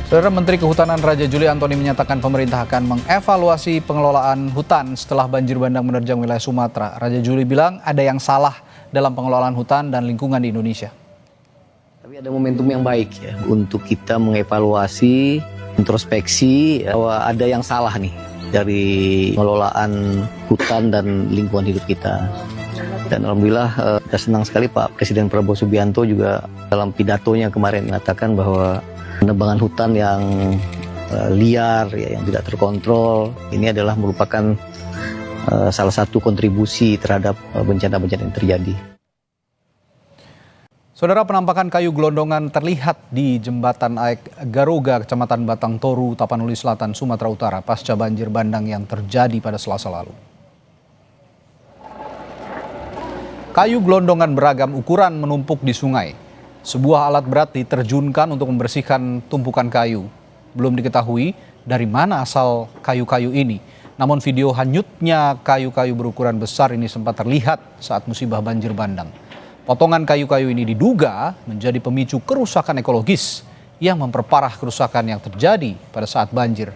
Saudara Menteri Kehutanan Raja Juli Antoni menyatakan pemerintah akan mengevaluasi pengelolaan hutan setelah banjir bandang menerjang wilayah Sumatera. Raja Juli bilang ada yang salah dalam pengelolaan hutan dan lingkungan di Indonesia. Tapi ada momentum yang baik ya untuk kita mengevaluasi, introspeksi bahwa ada yang salah nih dari pengelolaan hutan dan lingkungan hidup kita. Dan alhamdulillah kita senang sekali Pak Presiden Prabowo Subianto juga dalam pidatonya kemarin mengatakan bahwa penebangan hutan yang liar, ya, yang tidak terkontrol, ini adalah merupakan salah satu kontribusi terhadap bencana-bencana yang terjadi. Saudara, penampakan kayu gelondongan terlihat di Jembatan Aek Garoga, Kecamatan Batang Toru, Tapanuli Selatan, Sumatera Utara, pasca banjir bandang yang terjadi pada Selasa lalu. Kayu gelondongan beragam ukuran menumpuk di sungai. Sebuah alat berat diterjunkan untuk membersihkan tumpukan kayu. Belum diketahui dari mana asal kayu-kayu ini. Namun video hanyutnya kayu-kayu berukuran besar ini sempat terlihat saat musibah banjir bandang. Potongan kayu-kayu ini diduga menjadi pemicu kerusakan ekologis yang memperparah kerusakan yang terjadi pada saat banjir